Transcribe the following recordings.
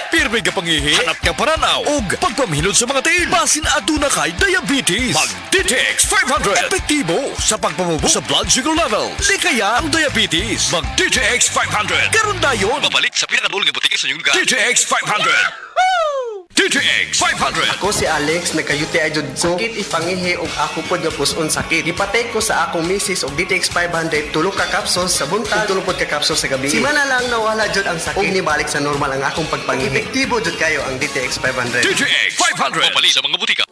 pirmi ka pangihi, hanap ka paranaw, ug pagpamhilot sa mga tiil. Basin aduna kay diabetes. Mag DTX 500. Epektibo sa pagpamubo sa blood sugar level. Likaya ang diabetes. Mag DTX 500. Karon dayon. Babalik sa pinakadulong butika sa inyong lugar. DTX 500. DTX 500. Ako si Alex, nagkayuti ay jud ko. Sakit ipangihi og ako pod nga puson sakit. Ipatay ko sa akong misis og DTX 500 tulo ka capsules sa buntag, tulo pod ka capsules sa gabi. Simana lang nawala jud ang sakit. Og nibalik sa normal ang akong pagpangihi. Epektibo jud kayo ang DTX 500. DTX 500. Babalik sa mga butika.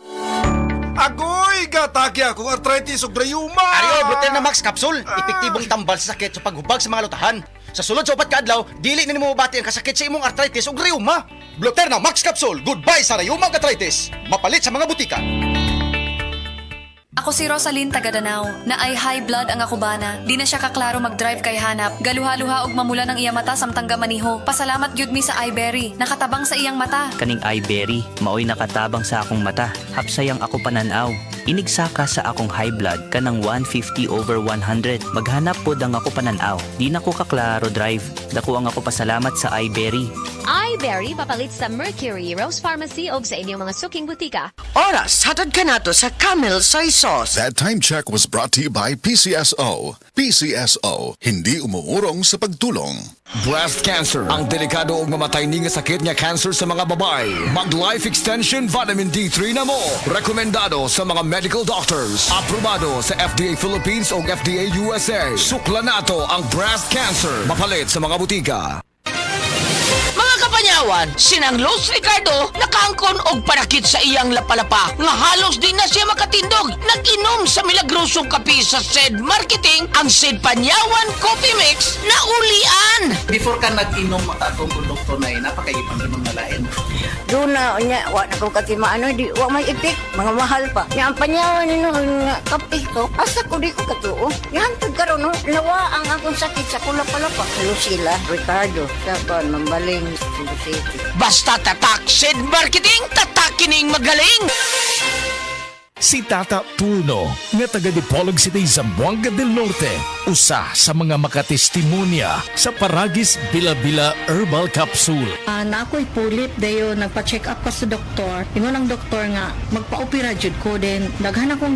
Agoy, gataki ako arthritis ug rayuma. Ario, Brutel na Max Capsule. Epektibong tambal sa sakit sa paghubag sa mga lutahan. Sa sulod sa upat ka adlaw, dili na nimo mabati ang kasakit sa imong arthritis ug rheuma. Bloter na Max Capsule. Goodbye sa rheuma ug arthritis. Mapalit sa mga butika. Ako si Rosaline Tagadanao, na ay high blood ang akubana. Di na siya kaklaro mag-drive kay hanap. Galuha-luha og mamula ng iya mata samtang gamaniho. Pasalamat gyud mi sa iBerry, nakatabang sa iyang mata. Kaning iBerry, maoy nakatabang sa akong mata. Hapsayang ako pananaw. Inigsaka sa akong high blood kanang 150/100. Maghanap pod ang ako pananaw. Di na ko kaklaro drive. Dako ang ako pasalamat sa iBerry. iBerry papalit sa Mercury, Rose Pharmacy o sa inyong mga suking butika. Oras, hatod ka na to sa Camel Soy Sauce. That time check was brought to you by PCSO. PCSO, hindi umuurong sa pagtulong. Breast cancer, ang delikado ug mamatay ni nga sakit nga cancer sa mga babae. Mag Life Extension Vitamin D3 na mo. Rekomendado sa mga medical doctors. Aprobado sa FDA Philippines ug FDA USA. Sukla nato ang breast cancer. Mapalit sa mga butika. Mga kapanyawan, sinang Los Ricardo nakaangkon og panakit sa iyang lapalapa nga halos di na siya makatindog. Nag-inom sa milagrosong kape sa SED Marketing ang SED Panyawan Coffee Mix na ulian. Before ka nag-inom atong produkto na napakaibang inom na lain. Doon na, wa na ko katimaan, di, wa may ipik, mga mahal pa. Nga ang panyawan nino, nga kape ko, asa ko di ko katuo. Yantag ka ron, no? Nawa ang akong sakit sa kulapalapa. Lucila, Ricardo, Saban, Mambaling, Cebu City. Basta tatak SED Marketing, tatakining magaling. Si Tata Pulno, nga taga Dipolog City, Zamboanga del Norte, usa sa mga makatestimonya sa Paragis Bila-Bila Herbal Capsule. Na ako'y pulit dayo, nagpa-check up ko sa doktor. Ingon ang doktor nga, magpa-opera jud ko din. Daghan akong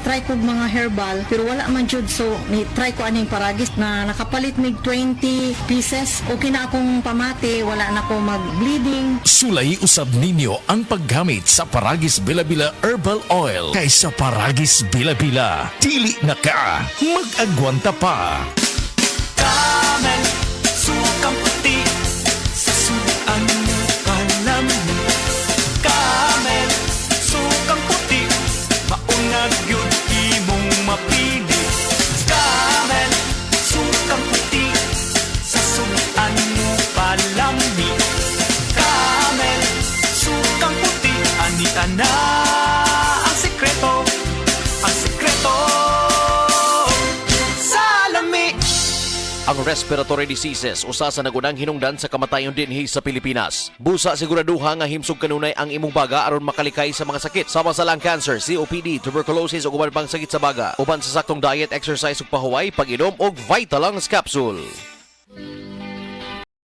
try ko mga herbal, pero wala man jud, so ni-try ko aning Paragis na nakapalit mig 20 pieces. Okay na akong pamati, wala na ako mag-bleeding. Sulay usab ninyo ang paggamit sa Paragis Bila-Bila Herbal Oil kaysa Paragis Bila-Bila. Dili na ka, mag-agwanta pa. Camel, sukang puti, sa suan mo kalami. Camel, sukang puti, maunag yun imong mapili. Camel, sukang puti, sa suan mo palami. Camel, sukang puti, ani-ana ang sikreto, ang sikreto. Ang respiratory diseases usa sa nagunang hinungdan sa kamatayon dinhi sa Pilipinas. Busa siguraduha nga himsog kanunay ang imong baga aron makalikay sa mga sakit sama sa lung cancer, COPD, tuberculosis ug uban pang sakit sa baga. Uban sa saktong diet, exercise ug pahuway, pag-inom og Vitalungs capsule.